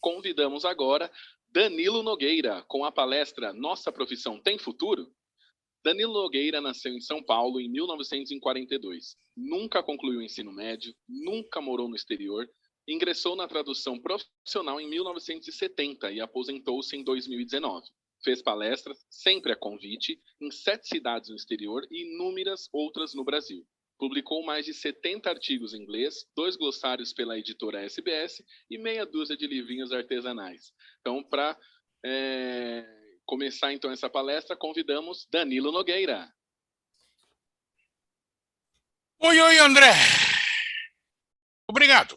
convidamos agora Danilo Nogueira, com a palestra Nossa Profissão Tem Futuro? Danilo Nogueira nasceu em São Paulo em 1942. Nunca concluiu o ensino médio, nunca morou no exterior, ingressou na tradução profissional em 1970 e aposentou-se em 2019. Fez palestras, sempre a convite, em 7 cidades no exterior e inúmeras outras no Brasil. Publicou mais de 70 artigos em inglês, 2 glossários pela editora SBS e meia dúzia de livrinhos artesanais. Então, para começar então essa palestra, convidamos Danilo Nogueira. Oi, André. Obrigado.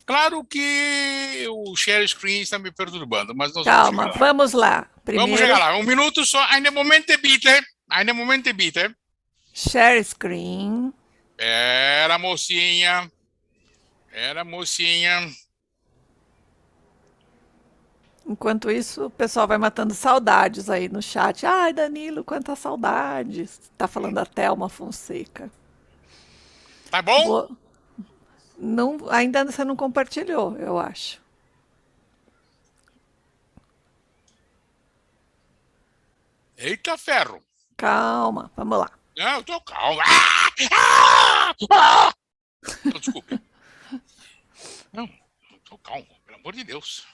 Claro que o share screen está me perturbando, mas nós Calma, vamos lá. Primeiro, vamos chegar lá. Um minuto só. Eine Momente bitte. Eine Momente bitte. share screen. Era mocinha. Enquanto isso, o pessoal vai matando saudades aí no chat. Ai, Danilo, quantas saudades. Tá falando a Thelma Fonseca. Tá bom? Não, ainda você não compartilhou, eu acho. Eita ferro. Calma, vamos lá. Não, eu tô calmo. Desculpe. Não tô calmo, pelo amor de Deus.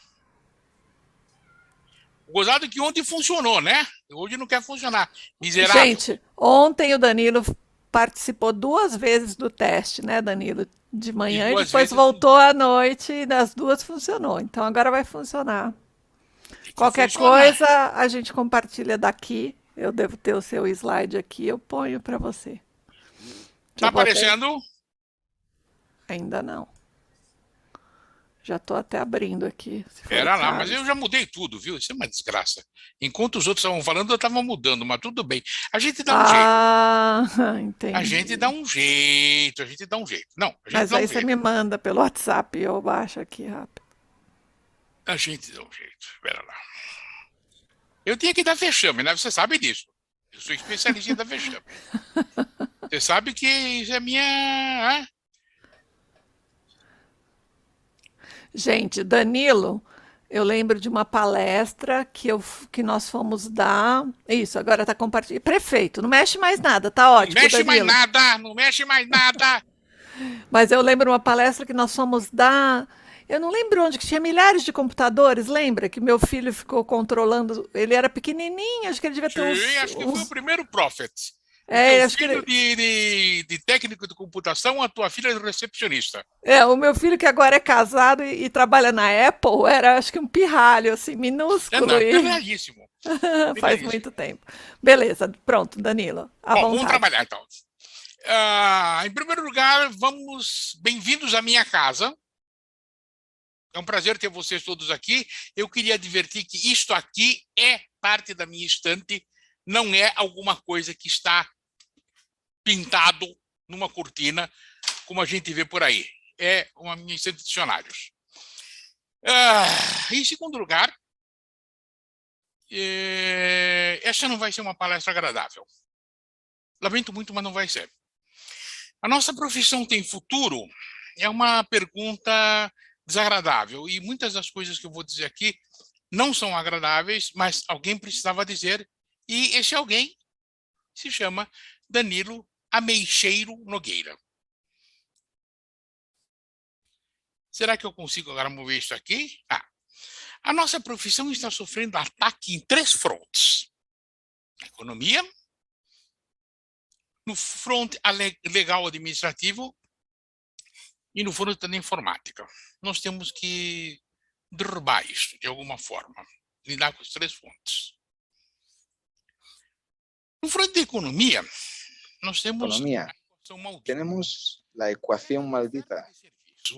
Gozado que ontem funcionou, né? Hoje não quer funcionar. Miserável. Gente, ontem o Danilo participou 2 vezes do teste, né, Danilo? De manhã e depois voltou à noite e das 2 funcionou. Então agora vai funcionar. Qualquer coisa a gente compartilha daqui. Eu devo ter o seu slide aqui, eu ponho para você. Tá aparecendo? Ainda não. Já estou até abrindo aqui. Pera lá, mas eu já mudei tudo, viu? Isso é uma desgraça. Enquanto os outros estavam falando, eu estava mudando, mas tudo bem. A gente dá um jeito. Entendi. A gente dá um jeito. Não, a gente mas dá aí um você jeito. me manda pelo WhatsApp e eu baixo aqui rápido. A gente dá um jeito. Pera lá. Eu tinha que dar vexame, né? Você sabe disso. Eu sou especialista em dar vexame. Você sabe que isso é minha... Gente, Danilo, eu lembro de uma palestra que nós fomos dar. Isso, agora está compartilhando. Prefeito, não mexe mais nada, tá ótimo. Não mexe Danilo. não mexe mais nada. Mas eu lembro uma palestra que nós fomos dar. Eu não lembro onde, que tinha milhares de computadores, lembra? Que meu filho ficou controlando. Ele era pequenininho, acho que ele devia ter uns. Sim, acho que foi o primeiro Prophet. Acho filho que de técnico de computação, a tua filha é recepcionista. O meu filho que agora é casado e trabalha na Apple, era acho que um pirralho, assim, minúsculo. Pirralhíssimo. Faz muito tempo. Beleza, pronto, Danilo. Vamos trabalhar então. Em primeiro lugar, bem-vindos à minha casa. É um prazer ter vocês todos aqui. Eu queria advertir que isto aqui é parte da minha estante, não é alguma coisa que está pintado numa cortina, como a gente vê por aí. É uma minha estante de dicionários. Em segundo lugar, essa não vai ser uma palestra agradável. Lamento muito, mas não vai ser. A nossa profissão tem futuro? É uma pergunta desagradável. E muitas das coisas que eu vou dizer aqui não são agradáveis, mas alguém precisava dizer. E esse alguém se chama Danilo Ameixeiro Nogueira. Será que eu consigo agora mover isso aqui? A nossa profissão está sofrendo ataque em 3 frontes. Na economia, no front legal administrativo e no front da informática. Nós temos que derrubar isso de alguma forma, lidar com os 3 frontes. No front da economia, nós temos tenemos la ecuación maldita.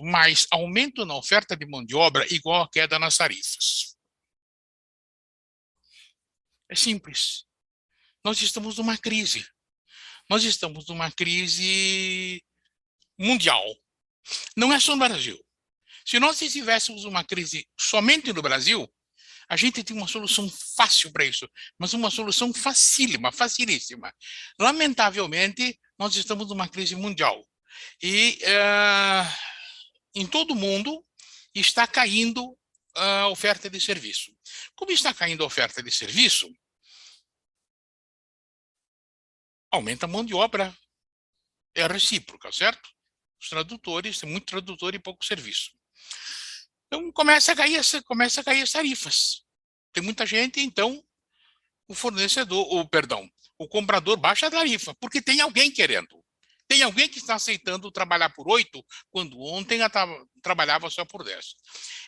mais aumento na oferta de mão de obra igual a queda nas tarifas. É simples. Nós estamos numa crise. Nós estamos numa crise mundial. Não é só no Brasil. Se nós tivéssemos uma crise somente no Brasil, a gente tem uma solução fácil para isso, mas uma solução facílima, facilíssima. Lamentavelmente, nós estamos numa crise mundial. E em todo o mundo está caindo a oferta de serviço. Como está caindo a oferta de serviço, aumenta a mão de obra. É recíproca, certo? Os tradutores, tem muito tradutor e pouco serviço. Então, começa a cair as tarifas. Tem muita gente, então, o comprador baixa a tarifa, porque tem alguém querendo. Tem alguém que está aceitando trabalhar por 8, quando ontem trabalhava só por 10.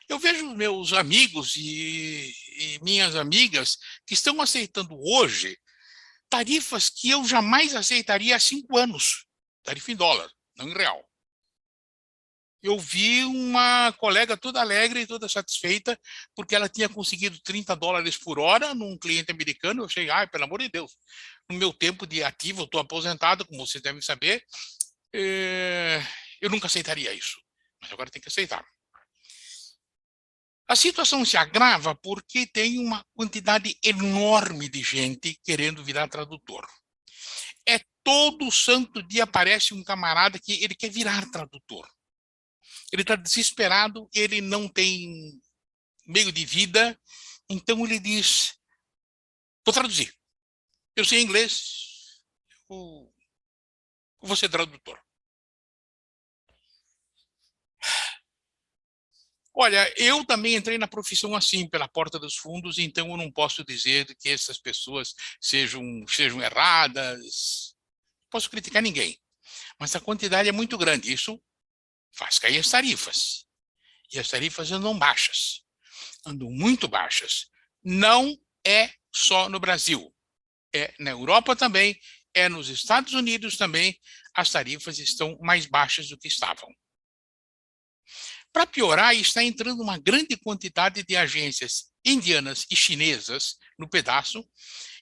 Eu vejo meus amigos e minhas amigas que estão aceitando hoje tarifas que eu jamais aceitaria há 5 anos. Tarifa em dólar, não em real. Eu vi uma colega toda alegre e toda satisfeita porque ela tinha conseguido $30 por hora num cliente americano. Eu achei, pelo amor de Deus, no meu tempo de ativo, eu estou aposentado, como vocês devem saber, eu nunca aceitaria isso. Mas agora tem que aceitar. A situação se agrava porque tem uma quantidade enorme de gente querendo virar tradutor. Todo santo dia aparece um camarada que ele quer virar tradutor. Ele está desesperado, ele não tem meio de vida, então ele diz, vou traduzir. Eu sei inglês, eu vou ser tradutor. Olha, eu também entrei na profissão assim, pela porta dos fundos, então eu não posso dizer que essas pessoas sejam erradas. Não posso criticar ninguém, mas a quantidade é muito grande. Isso faz cair as tarifas. E as tarifas andam baixas. Andam muito baixas. Não é só no Brasil. É na Europa também, é nos Estados Unidos também. As tarifas estão mais baixas do que estavam. Para piorar, está entrando uma grande quantidade de agências indianas e chinesas no pedaço.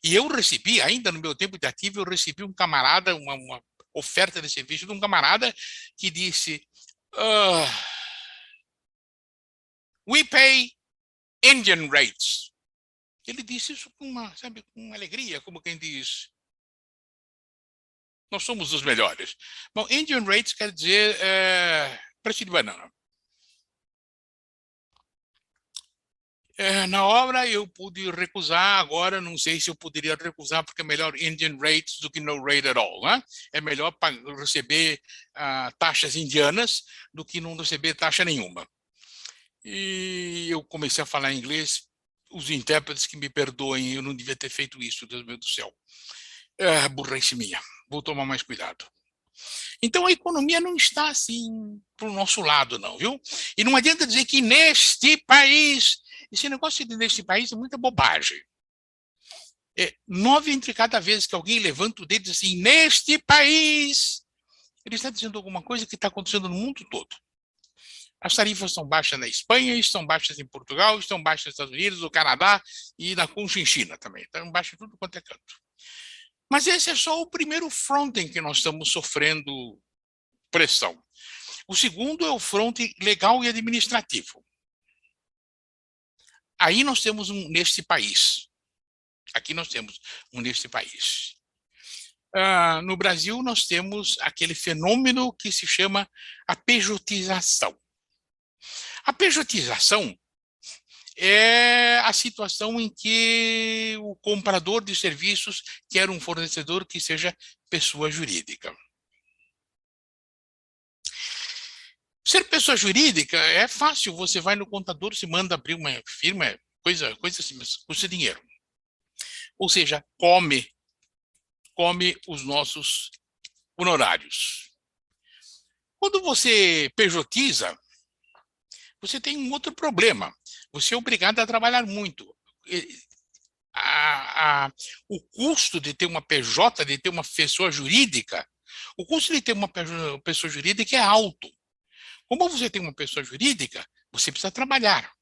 E eu recebi, ainda no meu tempo de ativo, eu recebi um camarada, uma oferta de serviço de um camarada que disse we pay Indian rates. Ele disse isso com com alegria, como quem diz, nós somos os melhores. Bom, Indian rates quer dizer preço de banana. Na hora eu pude recusar, agora não sei se eu poderia recusar, porque é melhor Indian rates do que no rate at all. Né? É melhor receber taxas indianas do que não receber taxa nenhuma. E eu comecei a falar inglês, os intérpretes que me perdoem, eu não devia ter feito isso, Deus meu do céu. Burrice minha, vou tomar mais cuidado. Então a economia não está assim para o nosso lado, não, viu? E não adianta dizer que neste país, esse negócio de neste país é muita bobagem. 9 entre cada vez que alguém levanta o dedo e diz assim, neste país, ele está dizendo alguma coisa que está acontecendo no mundo todo. As tarifas estão baixas na Espanha, estão baixas em Portugal, estão baixas nos Estados Unidos, no Canadá e na Conchinchina também. Estão baixas em tudo quanto é canto. Mas esse é só o primeiro front em que nós estamos sofrendo pressão. O segundo é o front legal e administrativo. Aí nós temos neste país. Aqui nós temos neste país. No Brasil, nós temos aquele fenômeno que se chama a pejotização. A pejotização é a situação em que o comprador de serviços quer um fornecedor que seja pessoa jurídica. Ser pessoa jurídica é fácil, você vai no contador, se manda abrir uma firma, coisa assim, mas custa dinheiro. Ou seja, come os nossos honorários. Quando você pejotiza, você tem um outro problema. Você é obrigado a trabalhar muito. O custo de ter uma PJ, de ter uma pessoa jurídica, o custo de ter uma pessoa jurídica é alto. Como você tem uma pessoa jurídica, você precisa trabalhar.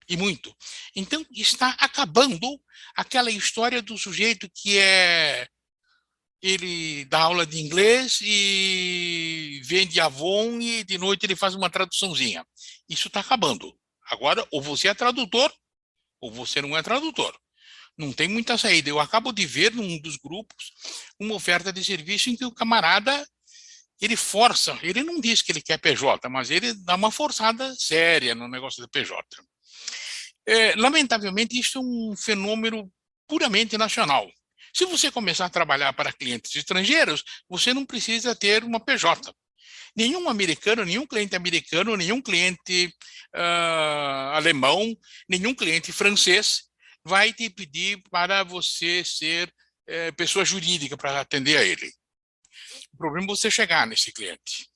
E muito. Então, está acabando aquela história do sujeito que ele dá aula de inglês e vende Avon e de noite ele faz uma traduçãozinha. Isso está acabando. Agora, ou você é tradutor, ou você não é tradutor. Não tem muita saída. Eu acabo de ver num dos grupos uma oferta de serviço em que o camarada, ele força, ele não diz que ele quer PJ, mas ele dá uma forçada séria no negócio do PJ. Lamentavelmente, isso é um fenômeno puramente nacional. Se você começar a trabalhar para clientes estrangeiros, você não precisa ter uma PJ. Nenhum americano, nenhum cliente americano, nenhum cliente alemão, nenhum cliente francês vai te pedir para você ser pessoa jurídica para atender a ele. O problema é você chegar nesse cliente.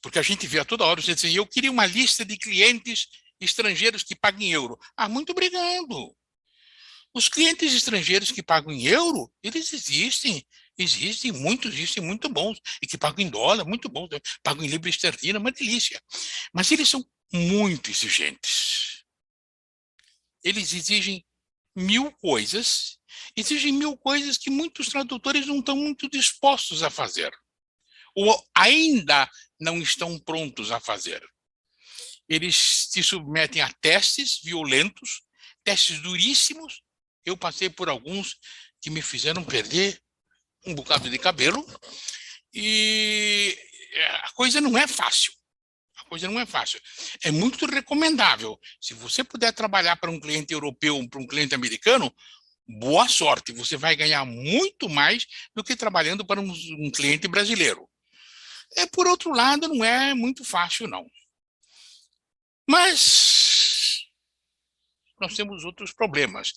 Porque a gente vê a toda hora, você diz assim, eu queria uma lista de clientes estrangeiros que pagam em euro. Muito obrigado. Os clientes estrangeiros que pagam em euro, eles existem muito bons, e que pagam em dólar, muito bons, pagam em libra esterlina, uma delícia. Mas eles são muito exigentes. Eles exigem mil coisas que muitos tradutores não estão muito dispostos a fazer, ou ainda não estão prontos a fazer. Eles se submetem a testes violentos, testes duríssimos. Eu passei por alguns que me fizeram perder um bocado de cabelo, e a coisa não é fácil. É muito recomendável. Se você puder trabalhar para um cliente europeu ou para um cliente americano, boa sorte. Você vai ganhar muito mais do que trabalhando para um cliente brasileiro. Por outro lado, não é muito fácil, não. Mas nós temos outros problemas.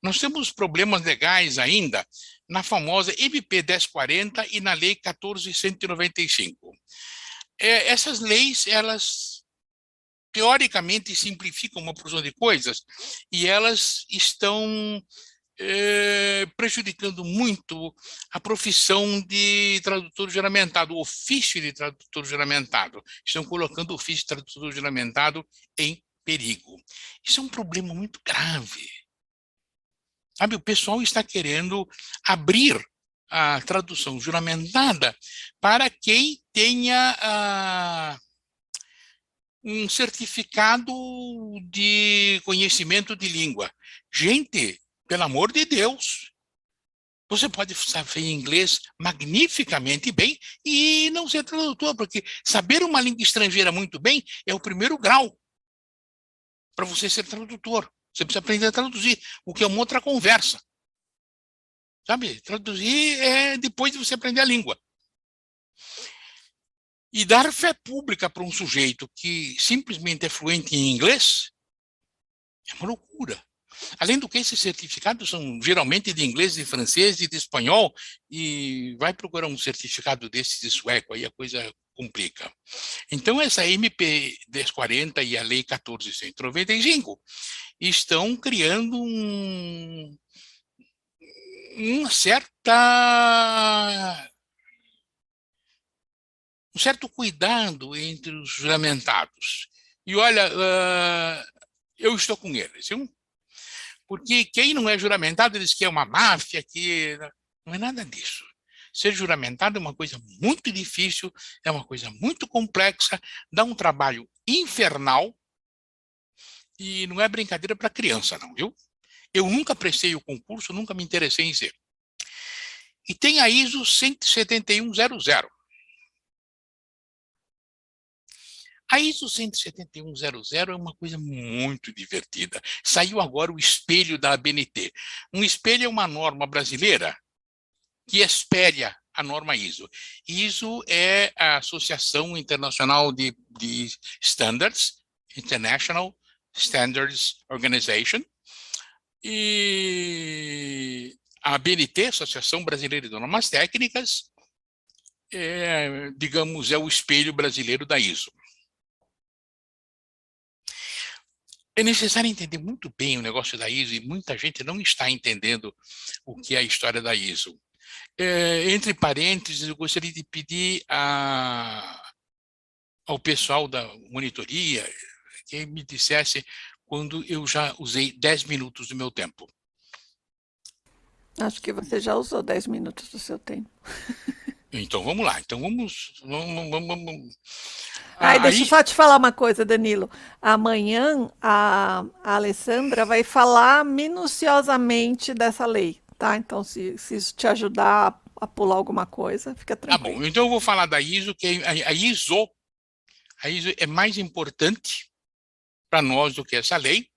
Nós temos problemas legais ainda na famosa MP 1040 e na Lei 14.195. Essas leis, elas teoricamente simplificam uma porção de coisas e elas estão prejudicando muito a profissão de tradutor juramentado, o ofício de tradutor juramentado. Estão colocando o ofício de tradutor juramentado em perigo. Isso é um problema muito grave. Sabe, o pessoal está querendo abrir a tradução juramentada para quem tenha um certificado de conhecimento de língua. Gente, pelo amor de Deus, você pode saber inglês magnificamente bem e não ser tradutor, porque saber uma língua estrangeira muito bem é o primeiro grau para você ser tradutor. Você precisa aprender a traduzir, o que é uma outra conversa. Sabe? Traduzir é depois de você aprender a língua. E dar fé pública para um sujeito que simplesmente é fluente em inglês é uma loucura. Além do que, esses certificados são geralmente de inglês, de francês e de espanhol, e vai procurar um certificado desse de sueco, aí a coisa complica. Então, essa MP 1040 e a Lei 14.195 estão criando um certo cuidado entre os juramentados. E olha, eu estou com eles, viu? Porque quem não é juramentado diz que é uma máfia, que não é nada disso. Ser juramentado é uma coisa muito difícil, é uma coisa muito complexa, dá um trabalho infernal e não é brincadeira para criança, não, viu? Eu nunca prestei o concurso, nunca me interessei em ser. E tem a ISO 17100. A ISO 17100 é uma coisa muito divertida. Saiu agora o espelho da ABNT. Um espelho é uma norma brasileira que espelha a norma ISO. ISO é a Associação Internacional de Standards, International Standards Organization, e a ABNT, Associação Brasileira de Normas Técnicas, digamos, é o espelho brasileiro da ISO. É necessário entender muito bem o negócio da ISO, e muita gente não está entendendo o que é a história da ISO. Entre parênteses, eu gostaria de pedir a ao pessoal da monitoria que me dissesse quando eu já usei 10 minutos do meu tempo. Acho que você já usou 10 minutos do seu tempo. Então vamos lá. Então vamos. Deixa eu só te falar uma coisa, Danilo. Amanhã a Alessandra vai falar minuciosamente dessa lei, tá? Então, se isso te ajudar a pular alguma coisa, fica tranquilo. Tá bom, então eu vou falar da ISO, que a ISO é mais importante para nós do que essa lei.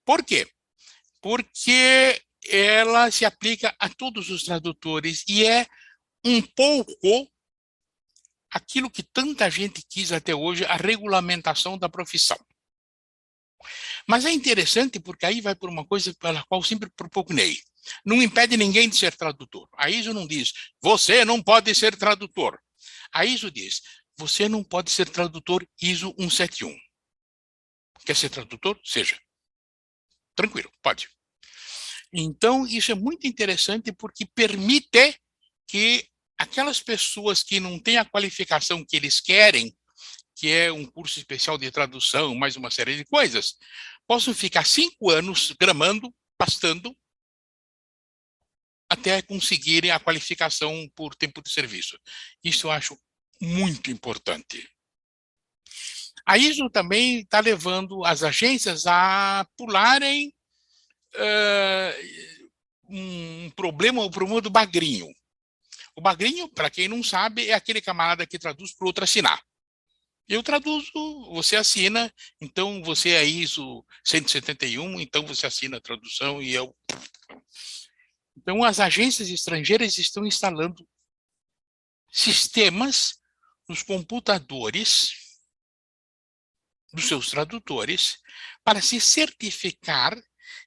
Por quê? Porque ela se aplica a todos os tradutores e é um pouco aquilo que tanta gente quis até hoje, a regulamentação da profissão. Mas é interessante porque aí vai por uma coisa pela qual sempre propugnei. Não impede ninguém de ser tradutor. A ISO não diz, você não pode ser tradutor. A ISO diz, você não pode ser tradutor ISO 171. Quer ser tradutor? Seja. Tranquilo, pode. Então, isso é muito interessante porque permite que aquelas pessoas que não têm a qualificação que eles querem, que é um curso especial de tradução, mais uma série de coisas, possam ficar 5 anos gramando, pastando, até conseguirem a qualificação por tempo de serviço. Isso eu acho muito importante. A ISO também está levando as agências a pularem o problema do bagrinho. O bagrinho, para quem não sabe, é aquele camarada que traduz para o outro assinar. Eu traduzo, você assina, então você é ISO 171, então você assina a tradução e eu... Então, as agências estrangeiras estão instalando sistemas nos computadores dos seus tradutores para se certificar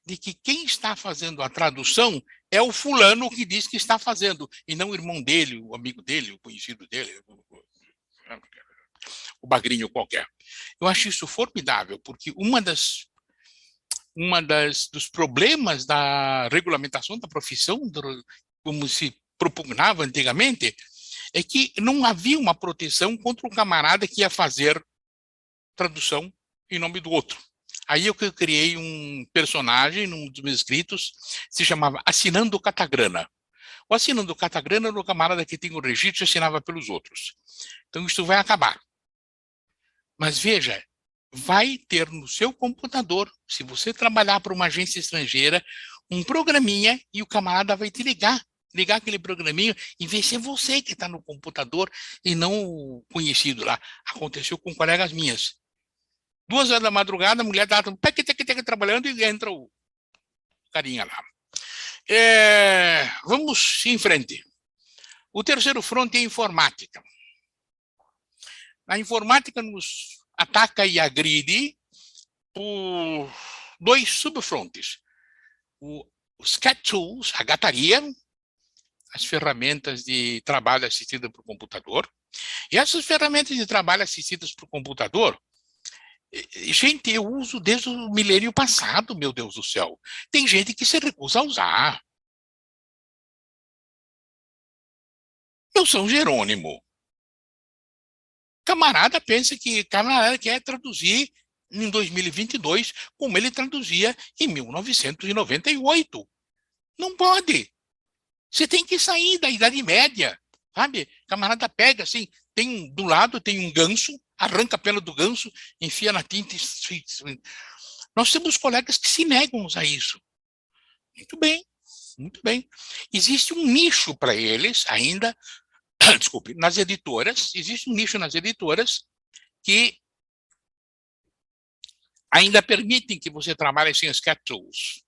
de que quem está fazendo a tradução é o fulano que diz que está fazendo, e não o irmão dele, o amigo dele, o conhecido dele, o bagrinho qualquer. Eu acho isso formidável, porque dos problemas da regulamentação da profissão, como se propugnava antigamente, é que não havia uma proteção contra o camarada que ia fazer tradução em nome do outro. Aí eu criei um personagem num dos meus escritos, se chamava Assinando Catagrana. O Assinando Catagrana era o camarada que tem o registro e assinava pelos outros. Então isso vai acabar. Mas veja, vai ter no seu computador, se você trabalhar para uma agência estrangeira, um programinha e o camarada vai te ligar aquele programinha e ver se é você que está no computador e não o conhecido lá. Aconteceu com colegas minhas. 2 horas da madrugada, a mulher estava trabalhando e entra o carinha lá. Vamos em frente. O terceiro fronte é a informática. A informática nos ataca e agride por 2 subfrontes. Os cat tools, a gataria, as ferramentas de trabalho assistida por computador. E essas ferramentas de trabalho assistidas por computador, gente, eu uso desde o milênio passado, meu Deus do céu. Tem gente que se recusa a usar. Eu sou Jerônimo. Camarada quer traduzir em 2022 como ele traduzia em 1998. Não pode. Você tem que sair da Idade Média, sabe? Camarada pega assim, do lado tem um ganso, arranca a pena do ganso, enfia na tinta. Nós temos colegas que se negam a usar isso. Muito bem, muito bem. Existe um nicho para eles ainda, desculpe, nas editoras, existe um nicho nas editoras que ainda permitem que você trabalhe sem os cat tools.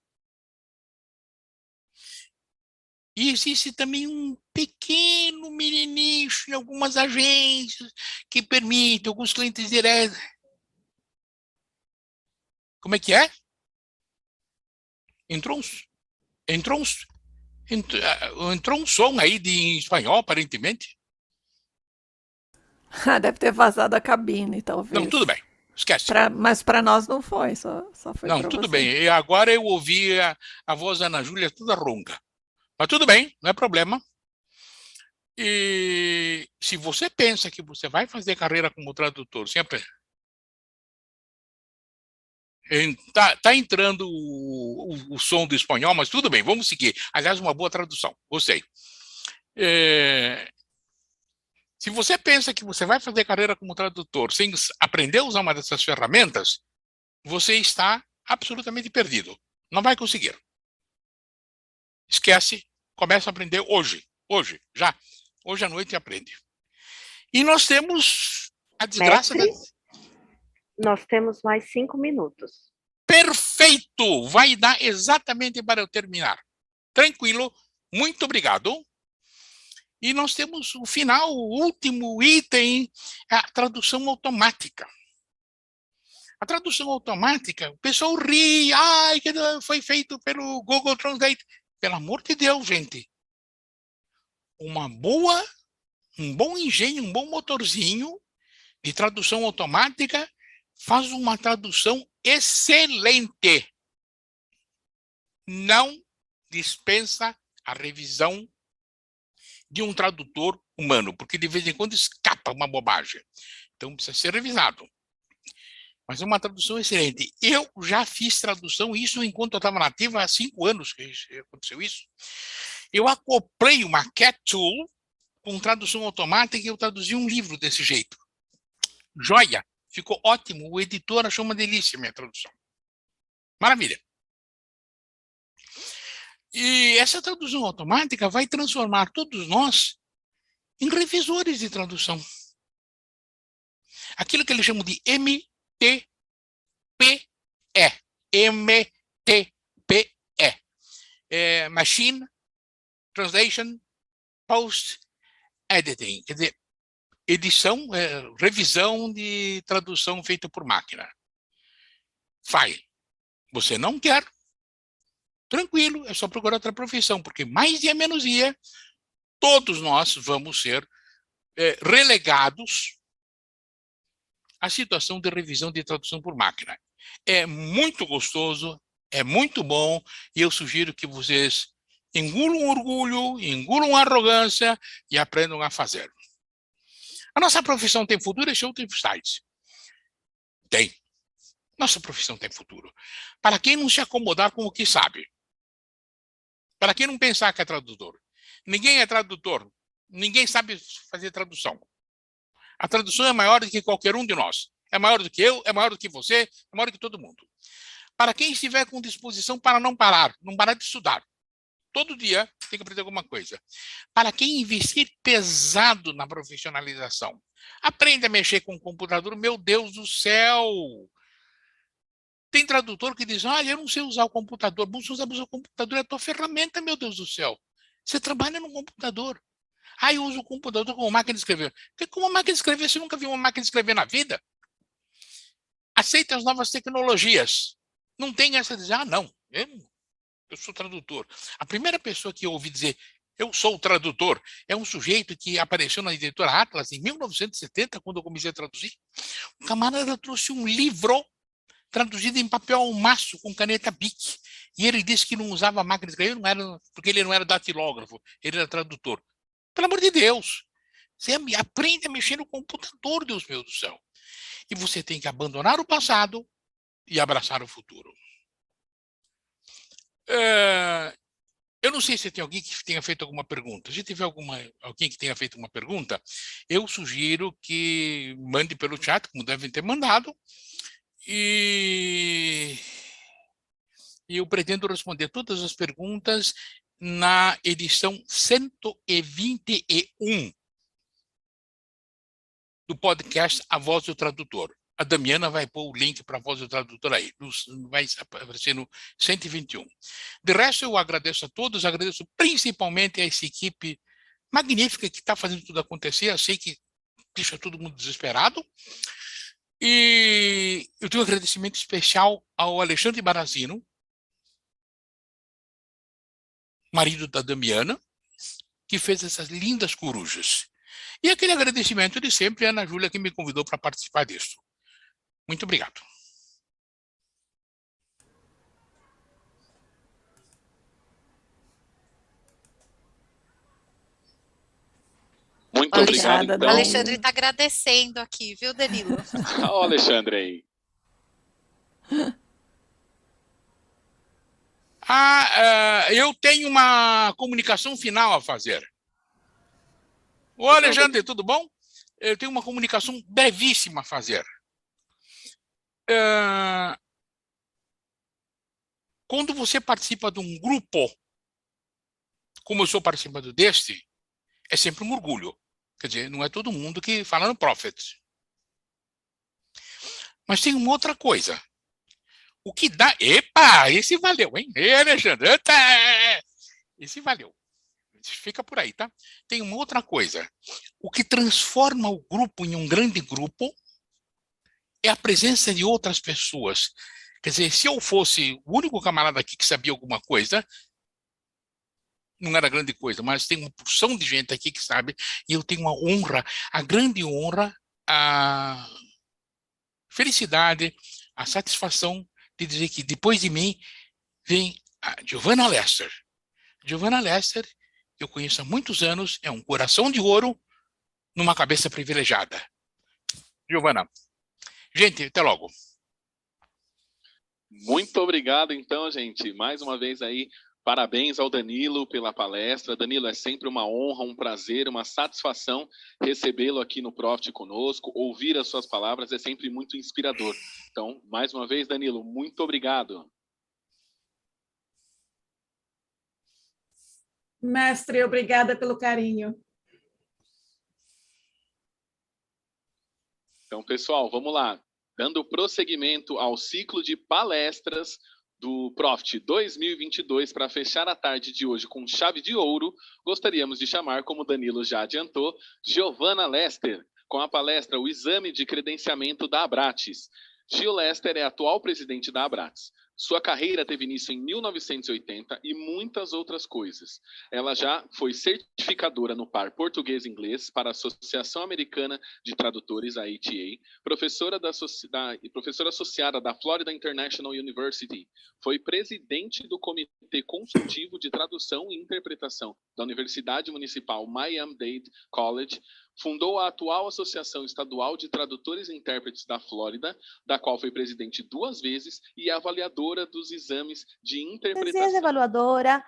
E existe também um pequeno mini nicho em algumas agências que permitem alguns clientes diretos. Como é que é? Entrou um som aí em espanhol, aparentemente. Deve ter vazado a cabine, talvez. Não, tudo bem. Esquece. Mas para nós não foi, só foi não, para tudo você. bem. E agora eu ouvi a voz da Ana Júlia toda ronca. Mas tudo bem, não é problema. E se você pensa que você vai fazer carreira como tradutor, sempre tá entrando o som do espanhol, mas tudo bem, vamos seguir. Aliás, uma boa tradução, gostei. Se você pensa que você vai fazer carreira como tradutor sem aprender a usar uma dessas ferramentas, você está absolutamente perdido. Não vai conseguir. Esquece, começa a aprender hoje, já. Hoje à noite aprende. E nós temos a desgraça Mestre, nós temos mais 5 minutos. Perfeito! Vai dar exatamente para eu terminar. Tranquilo, muito obrigado. E nós temos o final, o último item, a tradução automática. A tradução automática, o pessoal ri, ai, que foi feito pelo Google Translate. Pelo amor de Deus, gente. Um bom engenho, um bom motorzinho de tradução automática faz uma tradução excelente. Não dispensa a revisão de um tradutor humano, porque de vez em quando escapa uma bobagem. Então precisa ser revisado. Mas é uma tradução excelente. Eu já fiz tradução, isso enquanto eu estava nativa, há 5 anos que aconteceu isso. Eu acoplei uma Cat Tool com tradução automática e eu traduzi um livro desse jeito. Joia! Ficou ótimo. O editor achou uma delícia a minha tradução. Maravilha! E essa tradução automática vai transformar todos nós em revisores de tradução. Aquilo que eles chamam de MTPE. MTPE. Machine Translation Post Editing. Quer dizer, edição, revisão de tradução feita por máquina. Você não quer? Tranquilo, é só procurar outra profissão, porque mais dia menos dia, todos nós vamos ser relegados à situação de revisão de tradução por máquina. É muito gostoso, é muito bom, e eu sugiro que vocês engulam orgulho, engulam arrogância e aprendam a fazer. A nossa profissão tem futuro? Esse é outro site. Tem. Nossa profissão tem futuro. Para quem não se acomodar com o que sabe. Para quem não pensar que é tradutor. Ninguém é tradutor. Ninguém sabe fazer tradução. A tradução é maior do que qualquer um de nós. É maior do que eu, é maior do que você, é maior do que todo mundo. Para quem estiver com disposição para não parar de estudar. Todo dia tem que aprender alguma coisa. Para quem investir pesado na profissionalização. Aprenda a mexer com o computador, meu Deus do céu! Tem tradutor que diz, olha, eu não sei usar o computador. Bom, se usar o computador é a tua ferramenta, meu Deus do céu. Você trabalha no computador. Eu uso o computador como máquina de escrever. Porque como máquina de escrever, você nunca viu uma máquina de escrever na vida? Aceita as novas tecnologias. Não tem essa de dizer, não, eu sou tradutor. A primeira pessoa que eu ouvi dizer, eu sou o tradutor, é um sujeito que apareceu na editora Atlas em 1970, quando eu comecei a traduzir. O camarada trouxe um livro traduzido em papel ao maço com caneta Bic. E ele disse que não usava máquina de escrever, porque ele não era datilógrafo, ele era tradutor. Pelo amor de Deus, você aprende a mexer no computador, Deus meu do céu. E você tem que abandonar o passado e abraçar o futuro. Eu não sei se tem alguém que tenha feito alguma pergunta. Se tiver alguém que tenha feito uma pergunta, eu sugiro que mande pelo chat, como devem ter mandado, e eu pretendo responder todas as perguntas na edição 121 do podcast A Voz do Tradutor. A Damiana vai pôr o link para a Voz do Tradutor aí. Vai aparecer no 121. De resto, eu agradeço a todos, agradeço principalmente a essa equipe magnífica que está fazendo tudo acontecer. Eu sei que deixa todo mundo desesperado. E eu tenho um agradecimento especial ao Alexandre Barazino, marido da Damiana, que fez essas lindas corujas. E aquele agradecimento de sempre à Ana Júlia, que me convidou para participar disso. Muito obrigado. Muito obrigado, então. O Alexandre está agradecendo aqui, viu, Danilo? Olha o Alexandre aí. Eu tenho uma comunicação final a fazer. Ô, Alexandre, tudo bom? Eu tenho uma comunicação brevíssima a fazer. Quando você participa de um grupo, como eu sou participando deste, é sempre um orgulho. Quer dizer, não é todo mundo que fala no Prophet. Mas tem uma outra coisa. O que dá... Epa, esse valeu, hein? Alexandre, esse valeu. Fica por aí, tá? Tem uma outra coisa. O que transforma o grupo em um grande grupo é a presença de outras pessoas. Quer dizer, se eu fosse o único camarada aqui que sabia alguma coisa, não era grande coisa, mas tem uma porção de gente aqui que sabe, e eu tenho a honra, a grande honra, a felicidade, a satisfação de dizer que depois de mim vem a Giovanna Lester. Giovanna Lester, eu conheço há muitos anos, é um coração de ouro numa cabeça privilegiada. Giovanna. Gente, até logo. Muito obrigado, então, gente. Mais uma vez aí, parabéns ao Danilo pela palestra. Danilo, é sempre uma honra, um prazer, uma satisfação recebê-lo aqui no Prophet conosco. Ouvir as suas palavras é sempre muito inspirador. Então, mais uma vez, Danilo, muito obrigado. Mestre, obrigada pelo carinho. Então, pessoal, vamos lá. Dando prosseguimento ao ciclo de palestras do Prophet 2022, para fechar a tarde de hoje com chave de ouro, gostaríamos de chamar, como Danilo já adiantou, Giovanna Lester, com a palestra O Exame de Credenciamento da Abrates. Gil Lester é atual presidente da Abrates. Sua carreira teve início em 1980 e muitas outras coisas. Ela já foi certificadora no par português e inglês para a Associação Americana de Tradutores, a ATA, professora associada da Florida International University, foi presidente do Comitê Consultivo de Tradução e Interpretação da Universidade Municipal Miami-Dade College, fundou a atual Associação Estadual de Tradutores e Intérpretes da Flórida, da qual foi presidente 2 vezes, e avaliadora dos exames de interpretação. Es evaluadora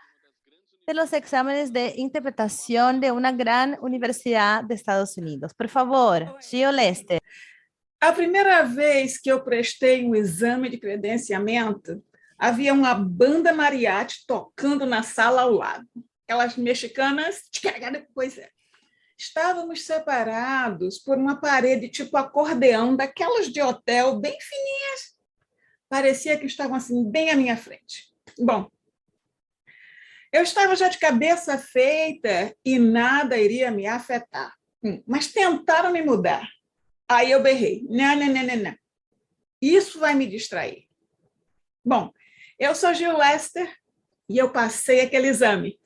de los exámenes de interpretación de una gran universidad de Estados Unidos. Por favor, Gio Lester. A primeira vez que eu prestei um exame de credenciamento, havia uma banda mariachi tocando na sala ao lado. Aquelas mexicanas, pois é. Estávamos separados por uma parede tipo acordeão, daquelas de hotel, bem fininhas. Parecia que estavam assim, bem à minha frente. Bom, eu estava já de cabeça feita e nada iria me afetar. Mas tentaram me mudar. Aí eu berrei. Não. Isso vai me distrair. Bom, eu sou Gil Lester e eu passei aquele exame.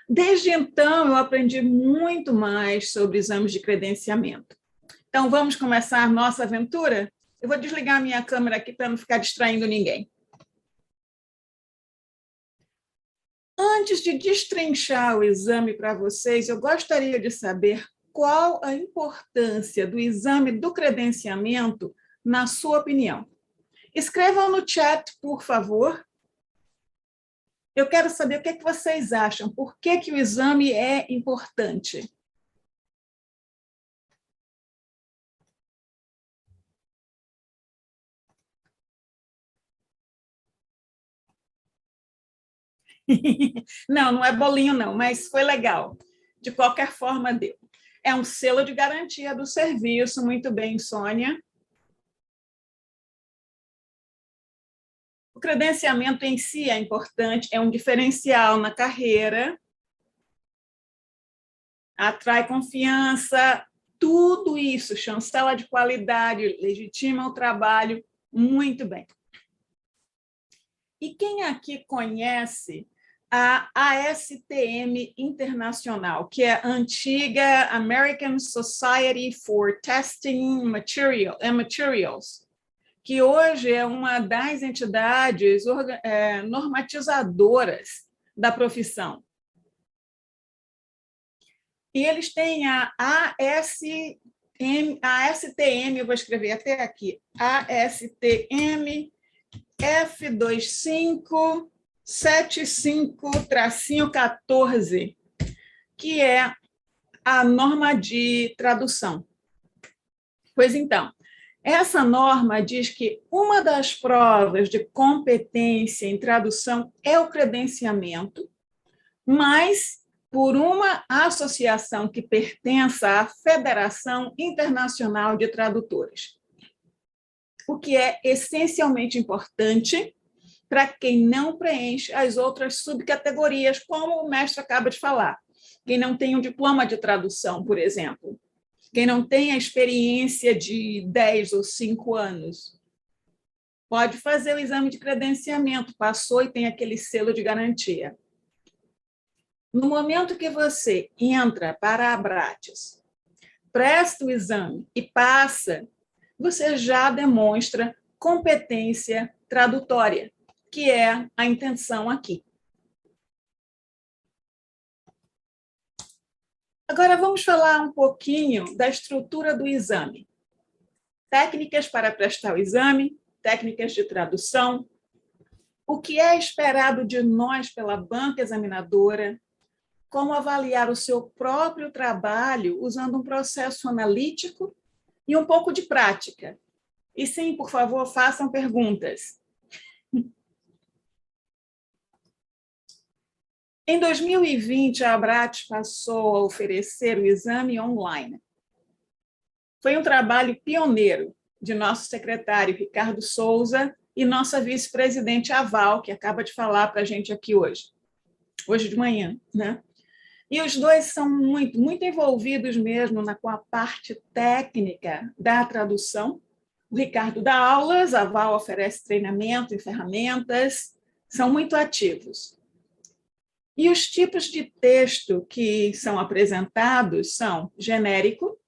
Desde então, eu aprendi muito mais sobre exames de credenciamento. Então, vamos começar nossa aventura? Eu vou desligar minha câmera aqui para não ficar distraindo ninguém. Antes de destrinchar o exame para vocês, eu gostaria de saber qual a importância do exame do credenciamento, na sua opinião. Escrevam no chat, por favor. Eu quero saber o que é que vocês acham. Por que que o exame é importante? Não é bolinho, não, mas foi legal. De qualquer forma, deu. É um selo de garantia do serviço. Muito bem, Sônia. O credenciamento em si é importante, é um diferencial na carreira, atrai confiança, tudo isso, chancela de qualidade, legitima o trabalho, muito bem. E quem aqui conhece a ASTM Internacional, que é a antiga American Society for Testing Materials, que hoje é uma das entidades normatizadoras da profissão. E eles têm a ASTM, eu vou escrever até aqui, ASTM F2575-14, que é a norma de tradução. Pois então, essa norma diz que uma das provas de competência em tradução é o credenciamento, mas por uma associação que pertença à Federação Internacional de Tradutores, o que é essencialmente importante para quem não preenche as outras subcategorias, como o mestre acaba de falar. Quem não tem um diploma de tradução, por exemplo, quem não tem a experiência de 10 ou 5 anos, pode fazer o exame de credenciamento, passou e tem aquele selo de garantia. No momento que você entra para a Abrates, presta o exame e passa, você já demonstra competência tradutória, que é a intenção aqui. Agora vamos falar um pouquinho da estrutura do exame. Técnicas para prestar o exame, técnicas de tradução, o que é esperado de nós pela banca examinadora, como avaliar o seu próprio trabalho usando um processo analítico e um pouco de prática. E sim, por favor, façam perguntas. Em 2020, a Abrates passou a oferecer o exame online. Foi um trabalho pioneiro de nosso secretário Ricardo Souza e nossa vice-presidente Aval, que acaba de falar para a gente aqui hoje de manhã, né? E os dois são muito envolvidos mesmo com a parte técnica da tradução. O Ricardo dá aulas, a Val oferece treinamento e ferramentas, são muito ativos. E os tipos de texto que são apresentados são genérico,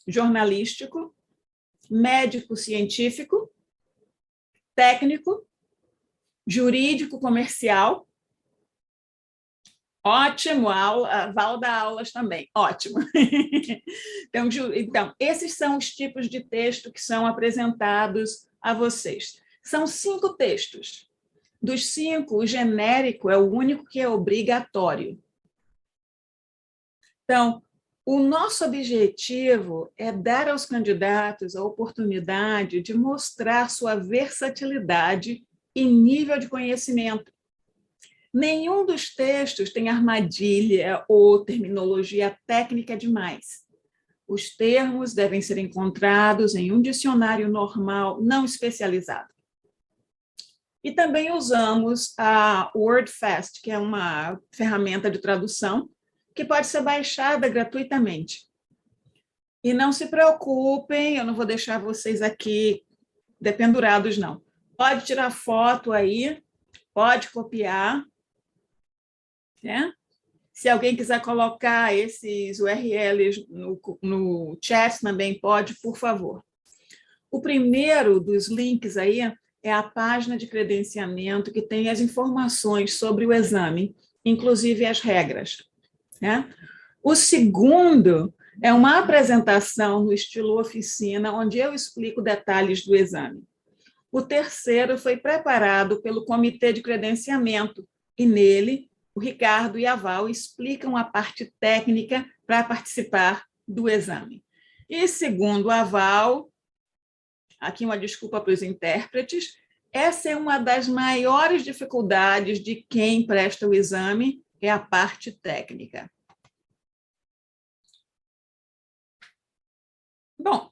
jornalístico, médico-científico, técnico, jurídico-comercial. Ótimo, a Val dá aulas também, ótimo. Então, esses são os tipos de texto que são apresentados a vocês. São 5 textos. Dos 5, o genérico é o único que é obrigatório. Então, o nosso objetivo é dar aos candidatos a oportunidade de mostrar sua versatilidade e nível de conhecimento. Nenhum dos textos tem armadilha ou terminologia técnica demais. Os termos devem ser encontrados em um dicionário normal, não especializado. E também usamos a WordFast, que é uma ferramenta de tradução que pode ser baixada gratuitamente. E não se preocupem, eu não vou deixar vocês aqui dependurados, não. Pode tirar foto aí, pode copiar. Né? Se alguém quiser colocar esses URLs no chat também pode, por favor. O primeiro dos links aí é a página de credenciamento que tem as informações sobre o exame, inclusive as regras. Né? O segundo é uma apresentação no estilo oficina, onde eu explico detalhes do exame. O terceiro foi preparado pelo Comitê de Credenciamento, e nele o Ricardo e a Val explicam a parte técnica para participar do exame. E, segundo a Val, aqui uma desculpa para os intérpretes, essa é uma das maiores dificuldades de quem presta o exame, é a parte técnica. Bom,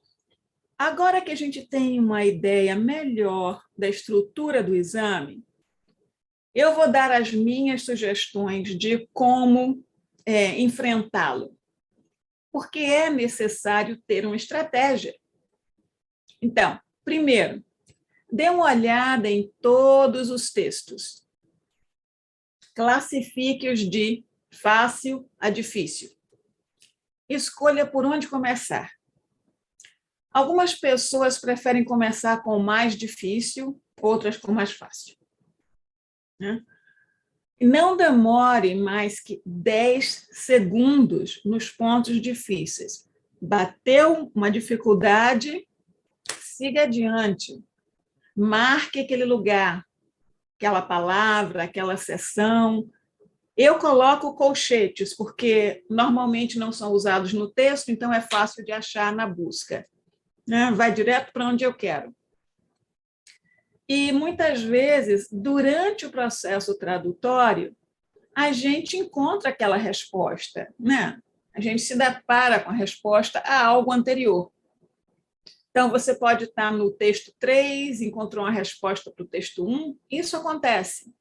agora que a gente tem uma ideia melhor da estrutura do exame, eu vou dar as minhas sugestões de como enfrentá-lo, porque é necessário ter uma estratégia. Então, primeiro, dê uma olhada em todos os textos. Classifique-os de fácil a difícil. Escolha por onde começar. Algumas pessoas preferem começar com o mais difícil, outras com o mais fácil. Né? Não demore mais que 10 segundos nos pontos difíceis. Bateu uma dificuldade, siga adiante. Marque aquele lugar, aquela palavra, aquela seção. Eu coloco colchetes, porque normalmente não são usados no texto, então é fácil de achar na busca, né? Vai direto para onde eu quero. E, muitas vezes, durante o processo tradutório, a gente encontra aquela resposta, né? A gente se depara com a resposta a algo anterior. Então, você pode estar no texto 3, encontrou uma resposta para o texto 1, isso acontece.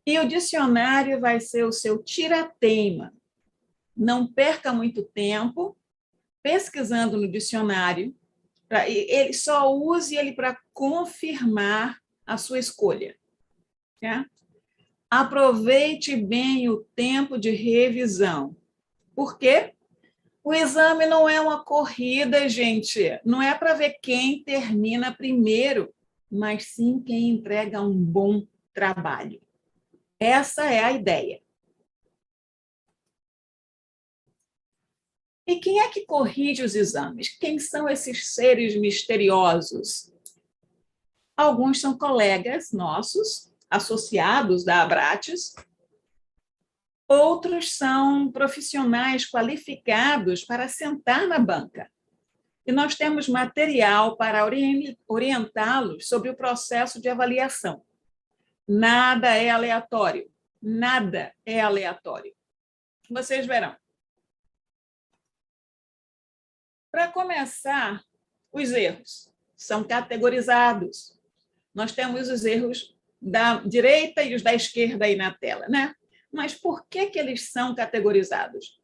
E o dicionário vai ser o seu tira-teima. Não perca muito tempo pesquisando no dicionário, ele só use ele para confirmar a sua escolha. Tá? Aproveite bem o tempo de revisão. Por quê? O exame não é uma corrida, gente. Não é para ver quem termina primeiro, mas sim quem entrega um bom trabalho. Essa é a ideia. E quem é que corrige os exames? Quem são esses seres misteriosos? Alguns são colegas nossos, associados da Abrates. Outros são profissionais qualificados para sentar na banca. E nós temos material para orientá-los sobre o processo de avaliação. Nada é aleatório. Nada é aleatório. Vocês verão. Para começar, os erros são categorizados. Nós temos os erros da direita e os da esquerda aí na tela, né? Mas por que eles são categorizados?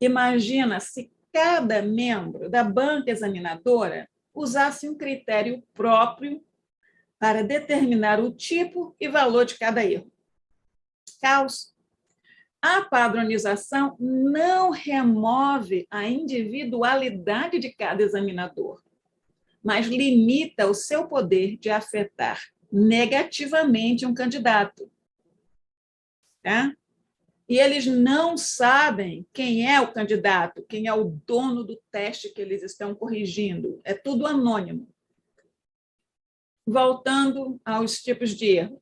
Imagina se cada membro da banca examinadora usasse um critério próprio para determinar o tipo e valor de cada erro. Caos. A padronização não remove a individualidade de cada examinador, mas limita o seu poder de afetar negativamente um candidato. Tá? E eles não sabem quem é o candidato, quem é o dono do teste que eles estão corrigindo. É tudo anônimo. Voltando aos tipos de erro.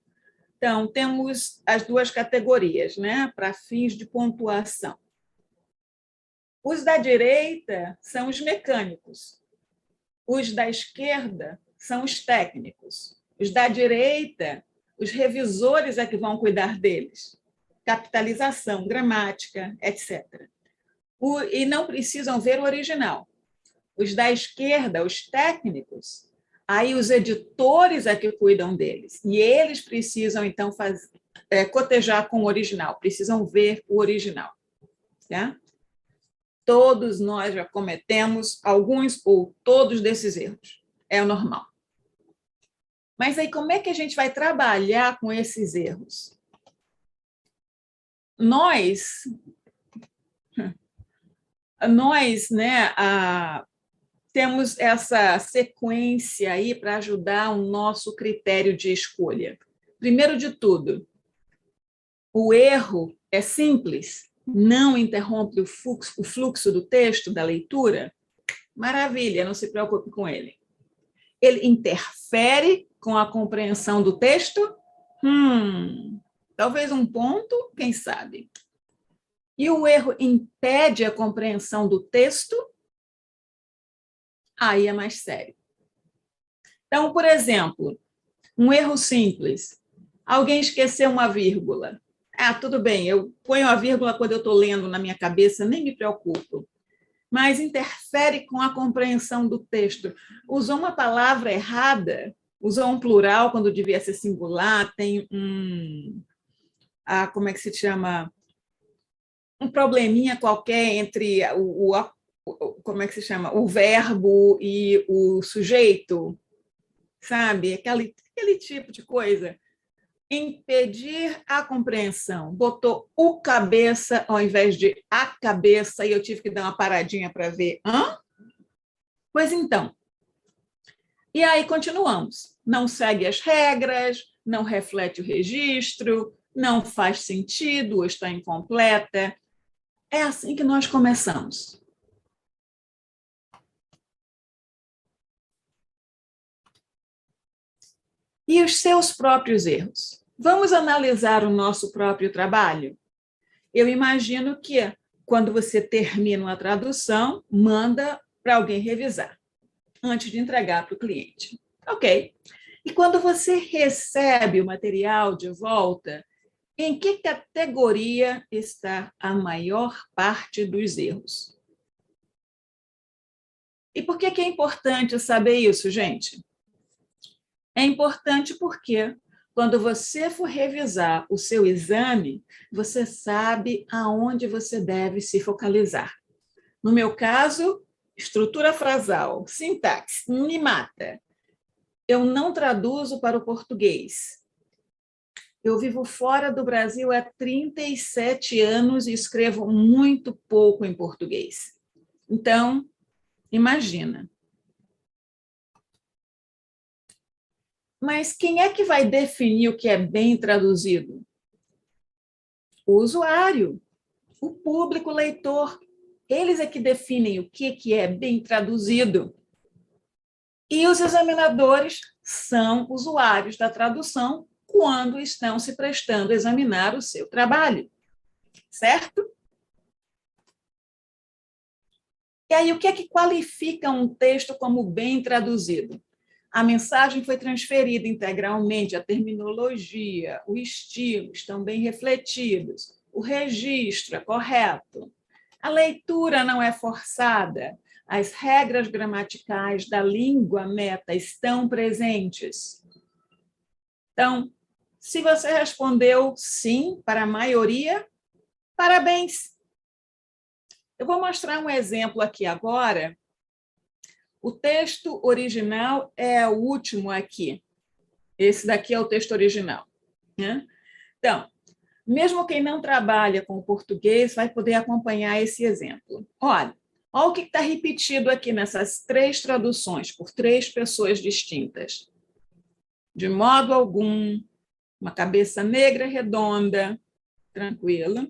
Então, temos as duas categorias, né, para fins de pontuação. Os da direita são os mecânicos. Os da esquerda são os técnicos. Os da direita, os revisores é que vão cuidar deles. Capitalização, gramática, etc. E não precisam ver o original. Os da esquerda, os técnicos, aí os editores é que cuidam deles. E eles precisam, então, cotejar com o original, precisam ver o original. Tá? Todos nós já cometemos alguns ou todos desses erros. É o normal. Mas aí, como é que a gente vai trabalhar com esses erros? Nós, né, temos essa sequência aí para ajudar o nosso critério de escolha. Primeiro de tudo, o erro é simples, não interrompe o fluxo do texto, da leitura. Maravilha, não se preocupe com ele. Ele interfere com a compreensão do texto? Talvez um ponto, quem sabe. E o erro impede a compreensão do texto? Aí é mais sério. Então, por exemplo, um erro simples. Alguém esqueceu uma vírgula. Tudo bem, eu ponho a vírgula quando eu estou lendo na minha cabeça, nem me preocupo. Mas interfere com a compreensão do texto. Usou uma palavra errada, usou um plural quando devia ser singular, tem como é que se chama? Um probleminha qualquer entre como é que se chama? O verbo e o sujeito, sabe? Aquele tipo de coisa. Impedir a compreensão. Botou o cabeça ao invés de a cabeça e eu tive que dar uma paradinha para ver. Pois então, E aí continuamos. Não segue as regras, não reflete o registro, não faz sentido ou está incompleta. É assim que nós começamos. E os seus próprios erros? Vamos analisar o nosso próprio trabalho? Eu imagino que, quando você termina uma tradução, manda para alguém revisar, antes de entregar para o cliente. Ok. E quando você recebe o material de volta, em que categoria está a maior parte dos erros? E por que é importante saber isso, gente? É importante porque, quando você for revisar o seu exame, você sabe aonde você deve se focalizar. No meu caso, estrutura frasal, sintaxe, me mata. Eu não traduzo para o português. Eu vivo fora do Brasil há 37 anos e escrevo muito pouco em português. Então, imagina. Mas quem é que vai definir o que é bem traduzido? O usuário, o público leitor. Eles é que definem o que é bem traduzido. E os examinadores são usuários da tradução quando estão se prestando a examinar o seu trabalho. Certo? E aí, o que é que qualifica um texto como bem traduzido? A mensagem foi transferida integralmente, a terminologia, o estilo estão bem refletidos, o registro é correto, a leitura não é forçada, as regras gramaticais da língua meta estão presentes. Então, se você respondeu sim para a maioria, parabéns! Eu vou mostrar um exemplo aqui agora. O texto original é o último aqui. Esse daqui é o texto original, né? Então, mesmo quem não trabalha com o português vai poder acompanhar esse exemplo. Olha o que está repetido aqui nessas 3 traduções, por 3 pessoas distintas. De modo algum, uma cabeça negra redonda, tranquila,